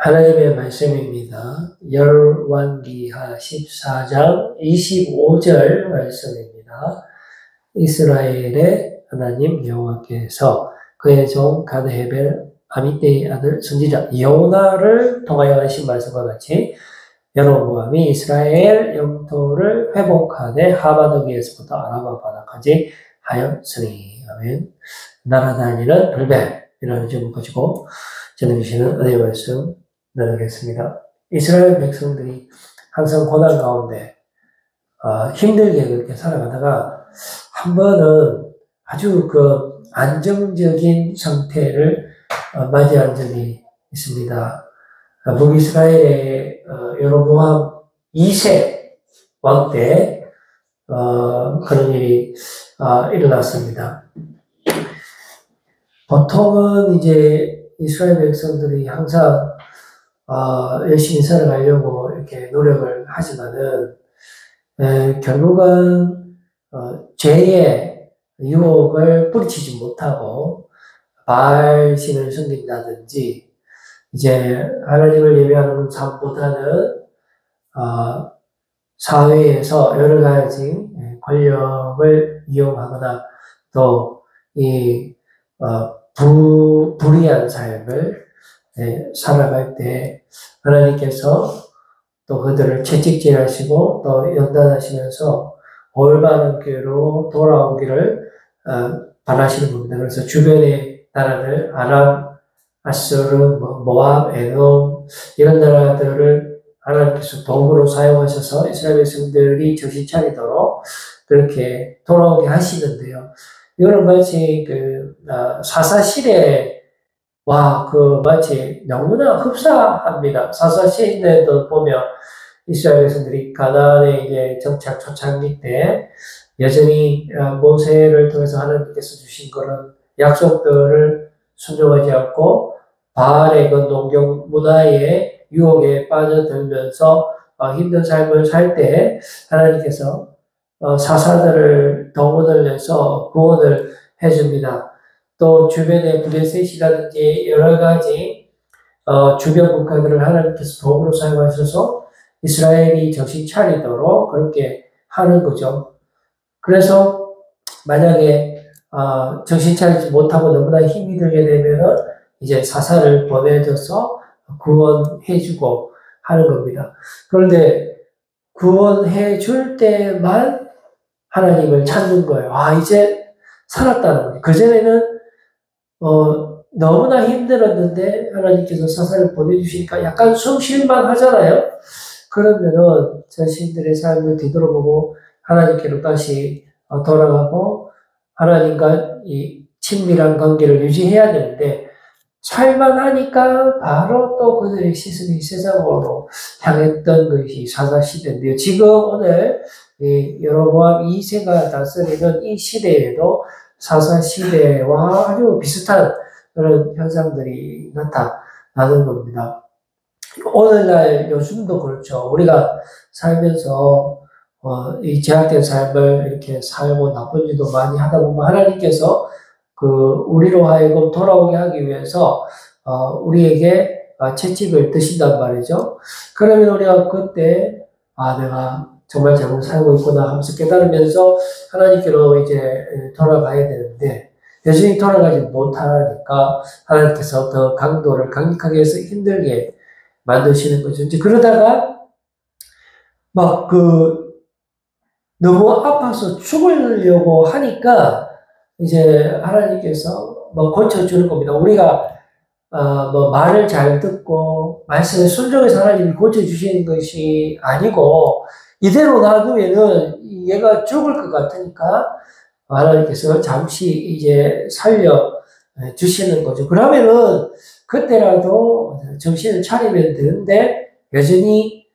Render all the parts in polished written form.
하나님의 말씀입니다. 열왕기하 14장 25절 말씀입니다. 이스라엘의 하나님 여호와께서 그의 종 가드헤벨 아미떼의 아들 선지자 요나를 통하여 하신 말씀과 같이 여로보암이 이스라엘 영토를 회복하되 하바드기에서부터 아라바 바다까지 하였으니. 아멘. 날아다니는 불뱀이라는 제목 가지고 전해주시는 은혜의 말씀 나누겠습니다. 이스라엘 백성들이 항상 고난 가운데 힘들게 그렇게 살아가다가 한 번은 아주 그 안정적인 상태를 맞이한 적이 있습니다. 북이스라엘의 여로보암 2세 왕 때 그런 일이 일어났습니다. 보통은 이제 이스라엘 백성들이 항상 열심히 살아가려고 이렇게 노력을 하지만은 결국은 죄의 유혹을 뿌리치지 못하고 바알신을 섬긴다든지 이제 하나님을 예배하는 삶보다는 사회에서 여러 가지 권력을 이용하거나 또 이 불의한 삶을 살아갈 때 하나님께서 또 그들을 채찍질하시고 또 연단하시면서 올바른 길로 돌아오기를 바라시는 겁니다. 그래서 주변의 나라들 아람, 아수르, 모압, 에돔 이런 나라들을 하나님께서 도구로 사용하셔서 이스라엘 백성들이 정신 차리도록 그렇게 돌아오게 하시는데요. 이거는 마치 사사시대와 마치 너무나 흡사합니다. 사사시대도 보면 이스라엘 백성들이 가나안에 이제 정착 초창기 때 여전히 모세를 통해서 하나님께서 주신 그런 약속들을 순종하지 않고 바알의 그 농경 문화의 유혹에 빠져들면서 힘든 삶을 살 때 하나님께서 사사들을 동원을 해서 구원을 해줍니다. 또 주변의 블레셋이라든지 여러 가지 주변 국가들을 하나님께서 도구로 사용하셔서 이스라엘이 정신 차리도록 그렇게 하는 거죠. 그래서 만약에 정신 차리지 못하고 너무나 힘이 들게 되면은 이제 사사를 보내줘서 구원해주고 하는 겁니다. 그런데 구원해 줄 때만 하나님을 찾는 거예요. 이제 살았다는 거예요. 그전에는 너무나 힘들었는데 하나님께서 사사를 보내주시니까 약간 숨 쉴만 하잖아요. 그러면은 자신들의 삶을 뒤돌아보고 하나님께로 다시 돌아가고 하나님과 이 친밀한 관계를 유지해야 되는데 살만하니까 바로 또 그들의 시선이 세상으로 향했던 것이 사사시대인데요. 지금 오늘 여로보암 2세가 다스리는 이 시대에도 사사시대와 아주 비슷한 그런 현상들이 나타나는 겁니다. 오늘날 요즘도 그렇죠. 우리가 살면서 이 제약된 삶을 이렇게 살고 나쁜 일도 많이 하다 보면 하나님께서 우리로 하여금 돌아오게 하기 위해서 우리에게 채찍을 드신단 말이죠. 그러면 우리가 그때 내가 정말 잘못 살고 있구나 하면서 깨달으면서 하나님께로 이제 돌아가야 되는데 여전히 돌아가지 못하니까 하나님께서 더 강도를 강력하게 해서 힘들게 만드시는 거죠. 이제 그러다가 너무 아파서 죽으려고 하니까 이제 하나님께서 고쳐주는 겁니다. 우리가 말을 잘 듣고 말씀에 순종해서 하나님이 고쳐주시는 것이 아니고 이대로 놔두면은 얘가 죽을 것 같으니까 하나님께서 잠시 이제 살려 주시는 거죠. 그러면은 그때라도 정신을 차리면 되는데 여전히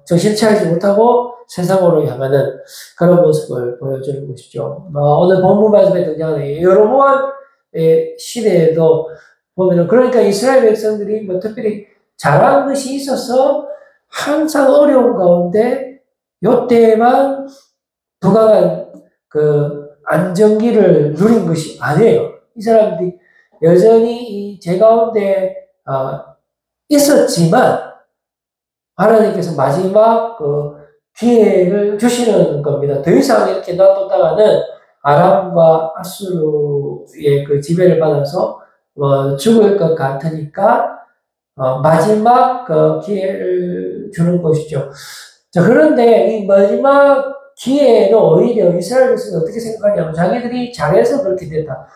정신을 차리지 못하고 세상으로 향하는 그런 모습을 보여주는 것이죠. 오늘 본문 말씀에 등장하는 여로보암의 시대에도 보면은 그러니까 이스라엘 백성들이 특별히 잘한 것이 있어서 항상 어려운 가운데 요때만 부강한 안정기를 누린 것이 아니에요. 이 사람들이 여전히 이 제 가운데 있었지만 하나님께서 마지막 그 기회를 주시는 겁니다. 더 이상 이렇게 놔뒀다가는 아람과 아수르의 그 지배를 받아서 죽을 것 같으니까 마지막 그 기회를 주는 것이죠. 자, 그런데 이 마지막 기회는 오히려 이스라엘 백성이 어떻게 생각하냐면 자기들이 잘해서 그렇게 됐다.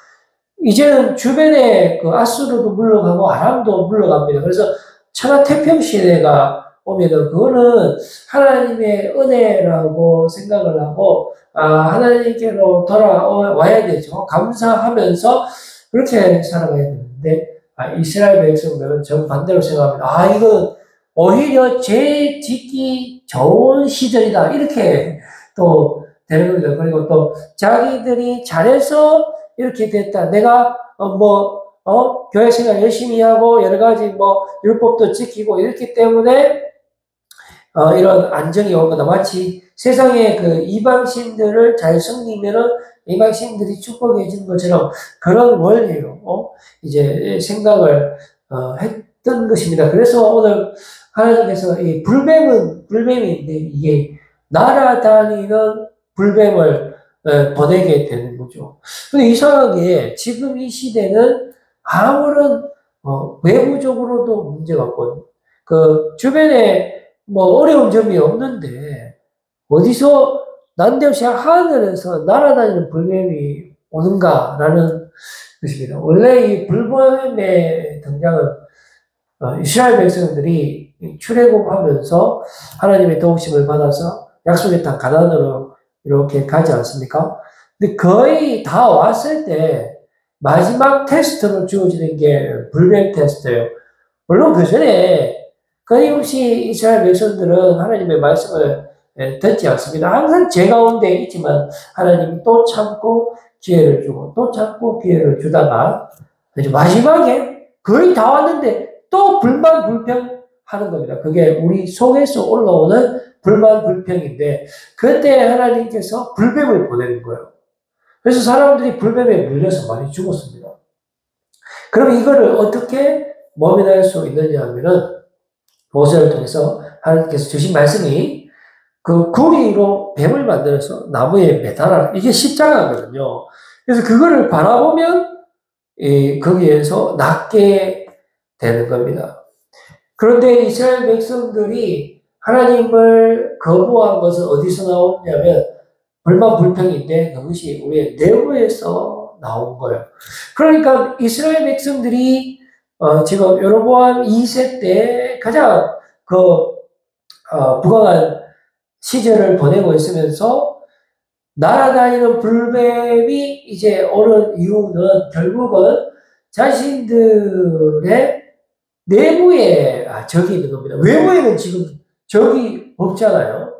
이제는 주변에 그 아수르도 물러가고 아람도 물러갑니다. 그래서 천하태평 시대가 오면은 그거는 하나님의 은혜라고 생각을 하고 하나님께로 돌아와야 되죠. 감사하면서 그렇게 살아가야 되는데 이스라엘 백성들은 정반대로 생각합니다. 이건 오히려 죄 짓기 좋은 시절이다. 이렇게 또 되는 겁니다. 그리고 또 자기들이 잘해서 이렇게 됐다. 내가 교회 생활 열심히 하고 여러 가지 율법도 지키고 이렇기 때문에 이런 안정이 온 거다. 마치 세상의 그 이방신들을 잘 섬기면은 이방신들이 축복해 주는 것처럼 그런 원리로 이제 생각을 했던 것입니다. 그래서 오늘 하나님께서 이 불뱀인데 이게 날아다니는 불뱀을 보내게 되는 거죠. 근데 이상하게 지금 이 시대는 아무런 외부적으로도 문제가 없고 그 주변에 어려운 점이 없는데 어디서 난데없이 하늘에서 날아다니는 불뱀이 오는가라는 것입니다. 원래 이 불뱀의 등장은 이스라엘 백성들이 출애굽하면서 하나님의 도우심을 받아서 약속의 땅 가나안으로 이렇게 가지 않습니까? 근데 거의 다 왔을 때 마지막 테스트로 주어지는 게 불뱀 테스트예요. 물론 그 전에 끊임없이 이스라엘 백성들은 하나님의 말씀을 듣지 않습니다. 항상 제 가운데 있지만 하나님이 또 참고 기회를 주고 또 참고 기회를 주다가 마지막에 거의 다 왔는데 또 불만 불평하는 겁니다. 그게 우리 속에서 올라오는 불만 불평인데 그때 하나님께서 불뱀을 보내는 거예요. 그래서 사람들이 불뱀에 물려서 많이 죽었습니다. 그럼 이거를 어떻게 모면할 수 있느냐 하면은 모세를 통해서 하나님께서 주신 말씀이 그 구리로 뱀을 만들어서 나무에 매달아라. 이게 십자가거든요. 그래서 그거를 바라보면 거기에서 낫게 되는 겁니다. 그런데 이스라엘 백성들이 하나님을 거부한 것은 어디서 나오냐면 불만 불평인데 그것이 우리의 내부에서 나온 거예요. 그러니까 이스라엘 백성들이 지금 여로보암 2세 때 가장 부강한 시절을 보내고 있으면서 날아다니는 불뱀이 이제 오는 이유는 결국은 자신들의 내부에 적이 있는 겁니다. 외부에는 지금 적이 없잖아요.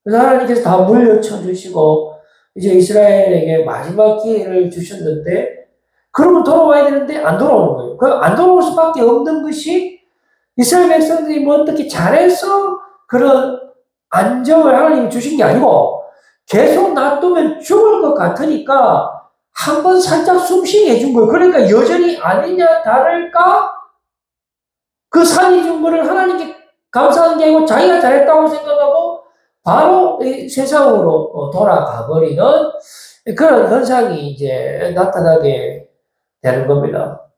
그래서 하나님께서 다 물려쳐 주시고 이제 이스라엘에게 마지막 기회를 주셨는데 그러면 돌아와야 되는데 안 돌아오는 거예요. 그 안 돌아올 수밖에 없는 것이 이스라엘 백성들이 어떻게 잘해서 그런 안정을 하나님이 주신 게 아니고 계속 놔두면 죽을 것 같으니까 한번 살짝 숨쉬게 해준 거예요. 그러니까 여전히 아니냐 다를까 그 산이 준 거를 하나님께 감사한 게 아니고 자기가 잘했다고 생각하고 바로 이 세상으로 돌아가 버리는 그런 현상이 이제 나타나게 되는 겁니다.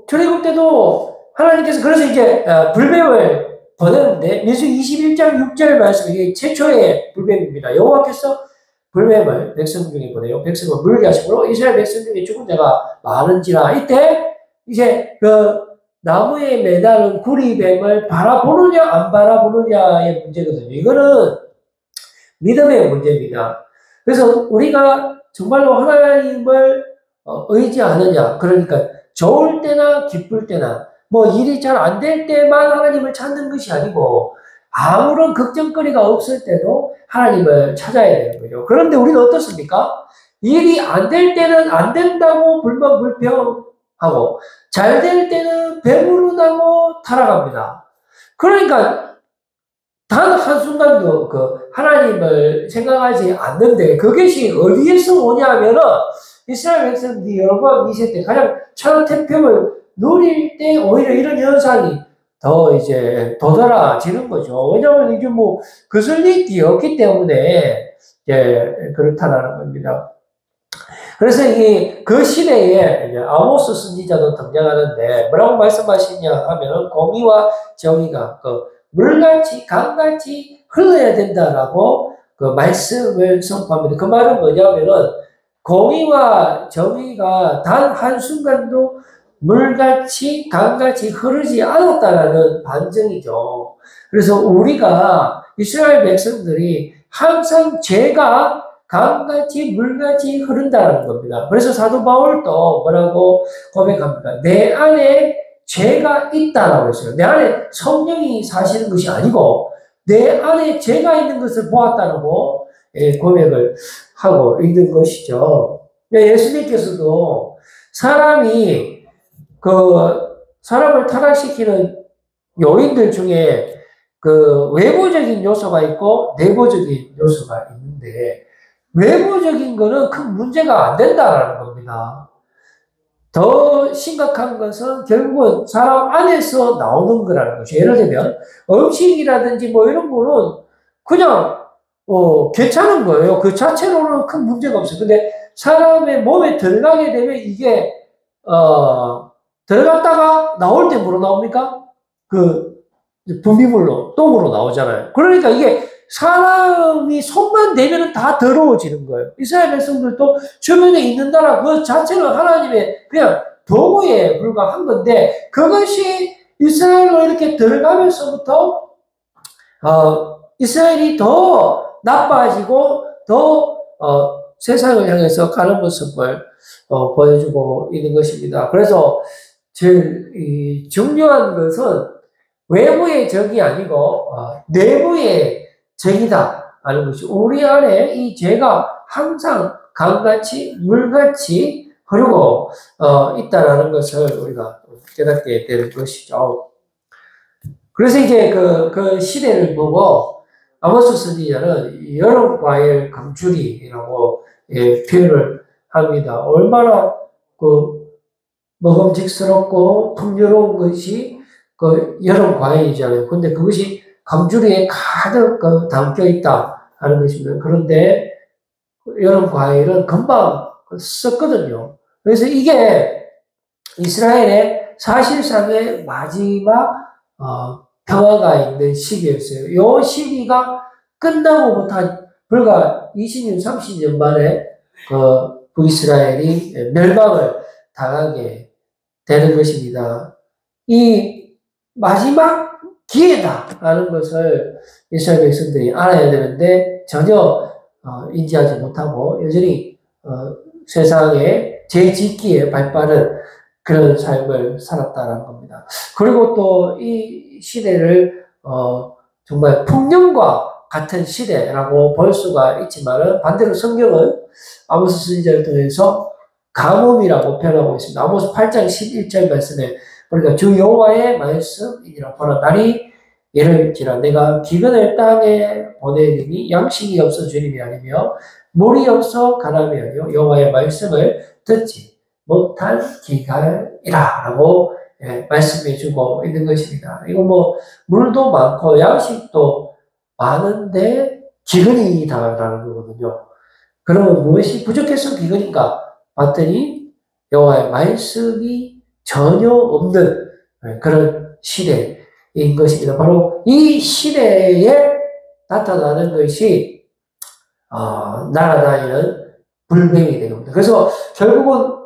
출애굽 때도 하나님께서 그래서 이제 불뱀을 보내는데 민수기 21장 6절 말씀 이게 최초의 불뱀입니다. 여호와께서 불뱀을 백성 중에 보내요. 백성을 물게 하시므로 이스라엘 백성 중에 죽은 자가 많은지라. 이때 이제 그 나무에 매달은 구리뱀을 바라보느냐 안 바라보느냐의 문제거든요. 이거는 믿음의 문제입니다. 그래서 우리가 정말로 하나님을 의지하느냐, 그러니까 좋을 때나 기쁠 때나 일이 잘 안 될 때만 하나님을 찾는 것이 아니고 아무런 걱정거리가 없을 때도 하나님을 찾아야 되는 거죠. 그런데 우리는 어떻습니까? 일이 안 될 때는 안 된다고 불평하고 잘 될 때는 배부르다고 타락합니다. 그러니까 단 한순간도 하나님을 생각하지 않는데 그것이 어디에서 오냐면은 이스라엘 백성들이 여로보암 2세 때 가장 천하태평을 누릴 때 오히려 이런 현상이 더 이제 도드라지는 거죠. 왜냐하면 이게 뭐 거슬릴 게 없기 때문에 그렇다라는 겁니다. 그래서 그 시대에 이제 아모스 선지자도 등장하는데 뭐라고 말씀하시냐 하면은 공의와 정의가 그 물같이 강같이 흘러야 된다라고 그 말씀을 선포합니다. 그 말은 뭐냐면은 공의와 정의가 단 한순간도 물같이 강같이 흐르지 않았다라는 반증이죠. 그래서 우리가 이스라엘 백성들이 항상 죄가 강같이 물같이 흐른다는 겁니다. 그래서 사도 바울도 뭐라고 고백합니까? 내 안에 죄가 있다라고 했어요. 내 안에 성령이 사시는 것이 아니고 내 안에 죄가 있는 것을 보았다라고 고백을 하고 있는 것이죠. 예수님께서도 사람을 타락시키는 요인들 중에 그 외부적인 요소가 있고 내부적인 요소가 있는데 외부적인 거는 큰 문제가 안 된다라는 겁니다. 더 심각한 것은 결국은 사람 안에서 나오는 거라는 거죠. 예를 들면 음식이라든지 뭐 이런 거는 그냥 괜찮은 거예요. 그 자체로는 큰 문제가 없어요. 근데 사람의 몸에 들어가게 되면 이게 들어갔다가 나올 때 뭐로 나옵니까? 그 분비물로 똥으로 나오잖아요. 그러니까 이게 사람이 손만 대면 다 더러워지는 거예요. 이스라엘 백성들도 주변에 있는 나라 그 자체는 하나님의 그냥 도구에 불과한 건데 그것이 이스라엘로 이렇게 들어가면서부터 이스라엘이 더 나빠지고 더 세상을 향해서 가는 모습을 보여주고 있는 것입니다. 그래서 제일 중요한 것은 외부의 적이 아니고 내부의 적이다 하는 것이 우리 안에 이 죄가 항상 강같이 물같이 흐르고 있다라는 것을 우리가 깨닫게 되는 것이죠. 그래서 이제 그 시대를 보고 아모스 선지자는 여러 과일 감추리라고 표현을 합니다. 얼마나 먹음직스럽고 풍요로운 것이 여름 과일이잖아요. 근데 그것이 감추리에 가득 담겨 있다 하는 것입니다. 그런데 여름 과일은 금방 썩거든요. 그래서 이게 이스라엘의 사실상의 마지막 평화가 있는 시기였어요. 이 시기가 끝나고부터 불과 20년, 30년 만에 북이스라엘이 멸망을 당하게 되는 것입니다. 이 마지막 기회다라는 것을 이스라엘 백성들이 알아야 되는데 전혀 인지하지 못하고 여전히 세상에 죄짓기에 발빠른 그런 삶을 살았다는 겁니다. 그리고 또 이 시대를 정말 풍년과 같은 시대라고 볼 수가 있지만은 반대로 성경은 아모스 선지자를 통해서 가뭄이라고 표현하고 있습니다. 아모스 8장 11절 말씀에 그러니까 주 여호와의 말씀이니라. 보라 날이 이를지라 내가 기근을 땅에 보내리니 양식이 없어 주님이 아니며 물이 없어 가람이 아니요 여호와의 말씀을 듣지 못한 기갈이라 라고 말씀해 주고 있는 것입니다. 이거 뭐 물도 많고 양식도 많은데 기근이다라는 거거든요. 그러면 무엇이 부족해서 기근인가 봤더니 여호와의 말씀이 전혀 없는 그런 시대인 것입니다. 바로 이 시대에 나타나는 것이 날아다니는 불뱀이 되는 겁니다. 그래서 결국은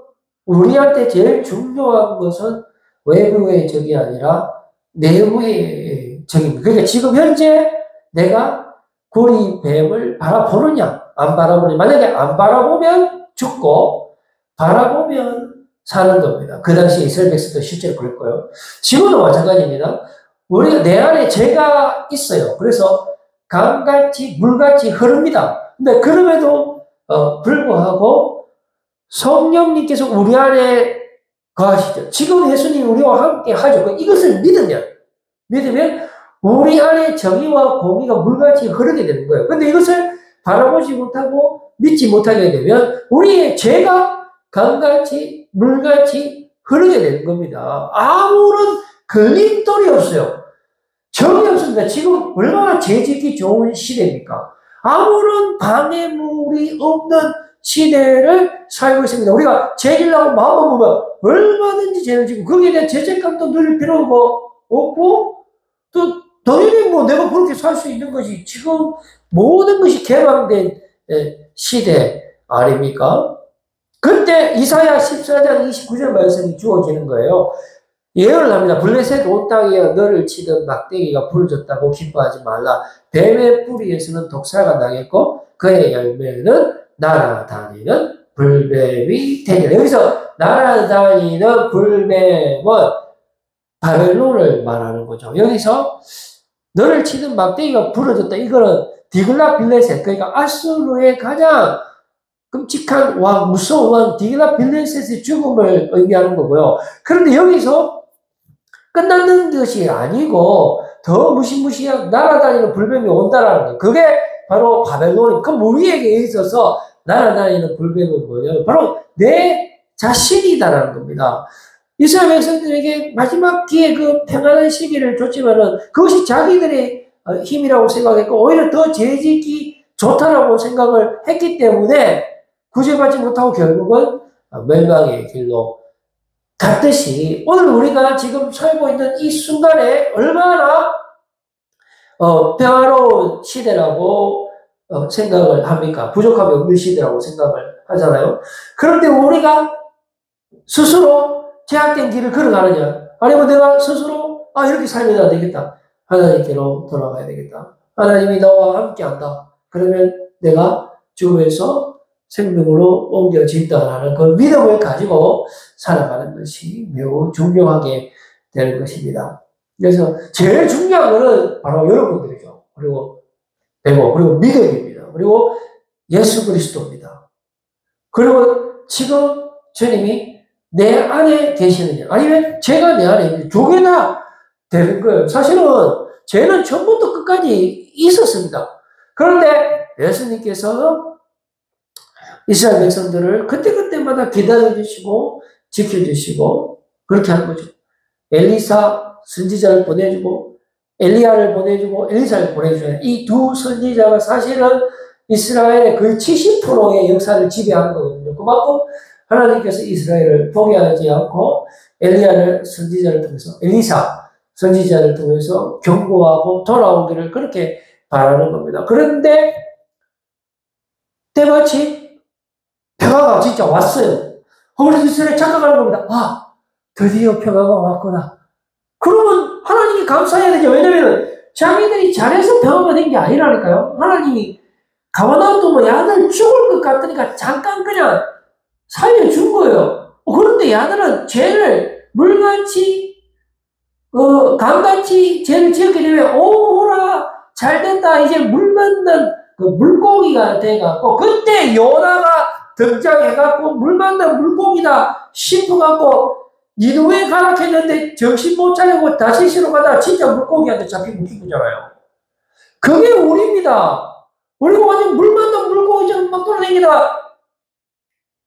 우리한테 제일 중요한 것은 외부의 적이 아니라 내부의 적입니다. 그러니까 지금 현재 내가 고리뱀을 바라보느냐 안 바라보느냐. 만약에 안 바라보면 죽고 바라보면 사는 겁니다. 그 당시 이스라엘 백성도 실제로 그럴 거예요. 지금도 마찬가지입니다. 우리가 내 안에 죄가 있어요. 그래서 강같이 물같이 흐릅니다. 근데 그럼에도 불구하고 성령님께서 우리 안에 거하시죠. 지금 예수님이 우리와 함께 하죠. 이것을 믿으면 우리 안에 정의와 공의가 물같이 흐르게 되는 거예요. 근데 이것을 바라보지 못하고 믿지 못하게 되면 우리의 죄가 강같이 물같이 흐르게 되는 겁니다. 아무런 걸림돌이 없어요. 정이 없습니다. 지금 얼마나 재짓기 좋은 시대입니까? 아무런 방해물이 없는 시대를 살고 있습니다. 우리가 죄질라고 마음만 보면 얼마든지 죄를 지고 거기에 대한 죄책감도 누릴 필요가 없고 또 당연히 뭐 내가 그렇게 살 수 있는 것이 지금 모든 것이 개방된 시대 아닙니까? 그때 이사야 14장 29절 말씀이 주어지는 거예요. 예언을 합니다. 블레셋 온 땅이여 너를 치던 막대기가 부러졌다고 기뻐하지 말라. 뱀의 뿌리에서는 독사가 나겠고 그의 열매는 날아다니는 불뱀이 되리라. 여기서 날아다니는 불뱀은 바벨론을 말하는 거죠. 여기서 너를 치는 막대기가 부러졌다. 이거는 디글라 빌레셋, 그러니까 아수르의 가장 끔찍한 왕, 무서운 왕 디글라 빌레셋의 죽음을 의미하는 거고요. 그런데 여기서 끝나는 것이 아니고 더 무시무시한 날아다니는 불뱀이 온다라는 거. 그게 바로 바벨론입니다. 그럼 우리에게 있어서 날아다니는 불뱀은 뭐예요? 바로 내 자신이다라는 겁니다. 이스라엘 백성들에게 마지막 기회 그 평안한 시기를 줬지만은 그것이 자기들의 힘이라고 생각했고 오히려 더 죄짓기 좋다라고 생각을 했기 때문에 구제받지 못하고 결국은 멸망의 길로 갔듯이 오늘 우리가 지금 살고 있는 이 순간에 얼마나 평화로운 시대라고 생각을 합니까? 부족함이 없는 시대라고 생각을 하잖아요. 그런데 우리가 스스로 제약된 길을 걸어가느냐 아니면 내가 스스로 이렇게 살면 안 되겠다. 하나님께로 돌아가야 되겠다. 하나님이 나와 함께한다. 그러면 내가 죽음에서 생명으로 옮겨진다라는 그 믿음을 가지고 살아가는 것이 매우 중요하게 되는 것입니다. 그래서 제일 중요한 것은 바로 여러분들이죠. 그리고 믿음입니다. 그리고 예수 그리스도입니다. 그리고 지금 주님이 내 안에 계시느냐 아니면 제가 내 안에 있느냐 두 개나 되는 거예요. 사실은 죄는 처음부터 끝까지 있었습니다. 그런데 예수님께서 이스라엘 백성들을 그때그때마다 기다려주시고 지켜주시고 그렇게 하는 거죠. 엘리사 선지자를 보내주고 엘리야를 보내주고 엘리사를 보내주는 이 두 선지자가 사실은 이스라엘의 거의 70%의 역사를 지배하는 거거든요. 그만큼 하나님께서 이스라엘을 포기하지 않고 엘리야를 선지자를 통해서 엘리사 선지자를 통해서 경고하고 돌아오기를 그렇게 바라는 겁니다. 그런데 때마침 평화가 진짜 왔어요. 그래서 이스라엘이 착각하는 겁니다. 드디어 평화가 왔구나. 그러면 하나님이 감사해야 되죠. 왜냐면 자기들이 잘해서 평화가 된 게 아니라니까요. 하나님이 가만 놔두면 야들 죽을 것 같으니까 잠깐 그냥 살려준 거예요. 그런데 야들은 죄를 물같이 감같이 죄를 지었기 때문에 오호라 잘됐다 이제 물 만난 그 물고기가 돼갖고 그때 요나가 등장해갖고 물 만난 물고기다 싶어갖고 니누에 가락했는데 정신 못 차리고 다시 시로 가다가 진짜 물고기한테 잡히고 웃긴 거잖아요. 그게 우리입니다. 우리가 완전 물 만난 물고기처럼 막 돌아다니다가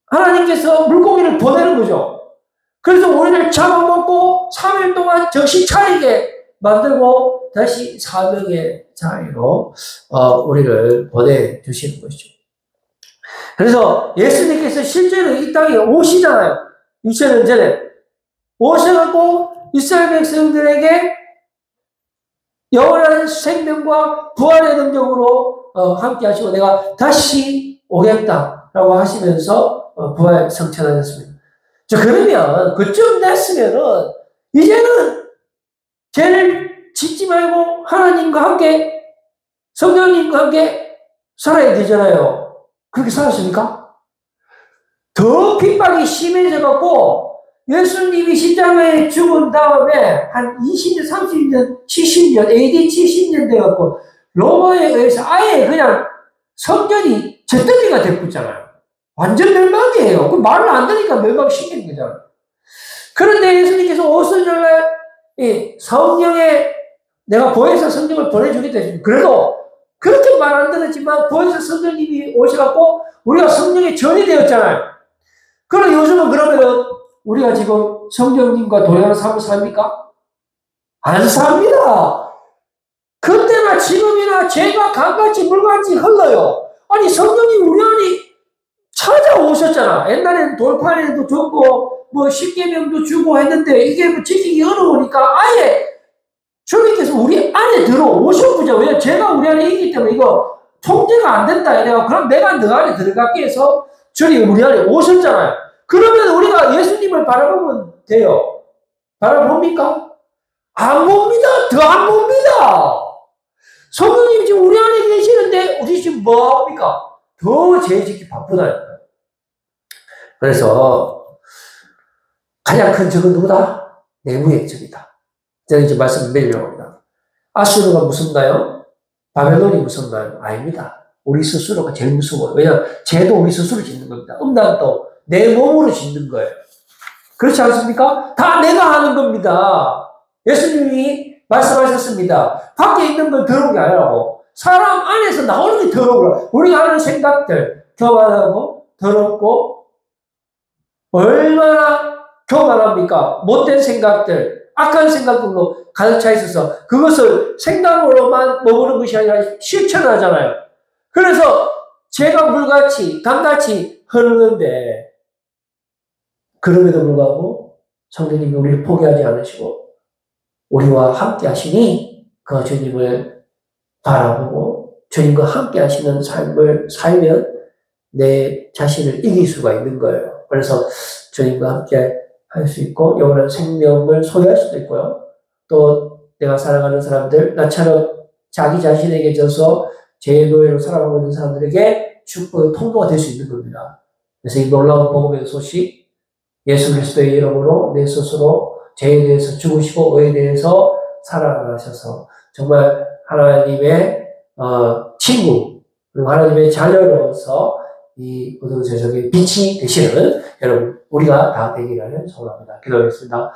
하나님께서 물고기를 보내는 거죠. 그래서 우리를 잡아먹고 3일 동안 정신 차리게 만들고 다시 사명의 자리로 우리를 보내주시는 것이죠. 그래서 예수님께서 실제로 이 땅에 오시잖아요. 2000년 전에. 오셔갖고 이스라엘 백성들에게 영원한 생명과 부활의 능력으로 함께 하시고 내가 다시 오겠다라고 하시면서 부활 성천하셨습니다. 자, 그러면 그쯤 됐으면은 이제는 죄를 짓지 말고 하나님과 함께 성령님과 함께 살아야 되잖아요. 그렇게 살았습니까? 더 핍박이 심해져갖고 예수님이 십자가에 죽은 다음에 한 20년, 30년, 70년, AD 70년 돼갖고 로마에 의해서 아예 그냥 성전이 잿더미가 됐잖아요. 완전 멸망이에요. 그 말을 안 들으니까 멸망시키는 거잖아요. 그런데 예수님께서 오순절날 성령에 내가 보혜사 성령을 보내주겠다 했습니다. 그래도 그렇게 말 안 들었지만 보혜사 성령님이 오셔갖고 우리가 성령의 전이 되었잖아요. 그럼 요즘은 그러면은 우리가 지금 성령님과 동행하는 삶을 삽니까? 안 삽니다. 그때나 지금이나 죄가 강같이 물같이 흘러요. 아니 성령님 우리 안에 찾아오셨잖아. 옛날에는 돌판에도 줬고 뭐 십계명도 주고 했는데 이게 뭐 지키기 어려우니까 아예 주님께서 우리 안에 들어오셨구죠. 왜? 죄가 우리 안에 있기 때문에 이거 통제가 안 된다 이래요. 그럼 내가 너 안에 들어갈게 해서 주님 우리 안에 오셨잖아요. 그러면 우리가 예수님을 바라보면 돼요. 바라봅니까? 안 봅니다. 더 안 봅니다. 성령님이 지금 우리 안에 계시는데 우리 지금 뭐 합니까? 더 죄 짓기 바쁘다니까요. 그래서 가장 큰 적은 누구다? 내부의 적이다. 제가 이제 말씀을 드리려고 합니다. 아수르가 무섭나요? 바벨론이 무섭나요? 아닙니다. 우리 스스로가 제일 무서워요. 왜냐하면 죄도 우리 스스로 짓는 겁니다. 음란도 내 몸으로 짓는 거예요. 그렇지 않습니까? 다 내가 하는 겁니다. 예수님이 말씀하셨습니다. 밖에 있는 건 더러운 게 아니라고. 사람 안에서 나오는 게 더러워요. 우리가 하는 생각들, 교만하고 더럽고 얼마나 교만합니까? 못된 생각들, 악한 생각들로 가득 차 있어서 그것을 생각으로만 머무는 것이 아니라 실천하잖아요. 그래서 죄가 물같이 강같이 흐르는데 그럼에도 불구하고 성령님이 우리를 포기하지 않으시고 우리와 함께 하시니 그 주님을 바라보고 주님과 함께 하시는 삶을 살면 내 자신을 이길 수가 있는 거예요. 그래서 주님과 함께 할 수 있고 영원한 생명을 소유할 수도 있고요. 또 내가 사랑하는 사람들, 나처럼 자기 자신에게 져서 죄의 노예로 살아가고 있는 사람들에게 축복의 통로가 될 수 있는 겁니다. 그래서 이 놀라운 복음의 소식, 예수 그리스도의 이름으로 내 스스로 죄에 대해서 죽으시고 의에 대해서 살아가셔서 정말 하나님의 친구 그리고 하나님의 자녀로서 이 어두운 세상의 빛이 되시는 여러분 우리가 다 되기를 소원합니다. 기도하겠습니다.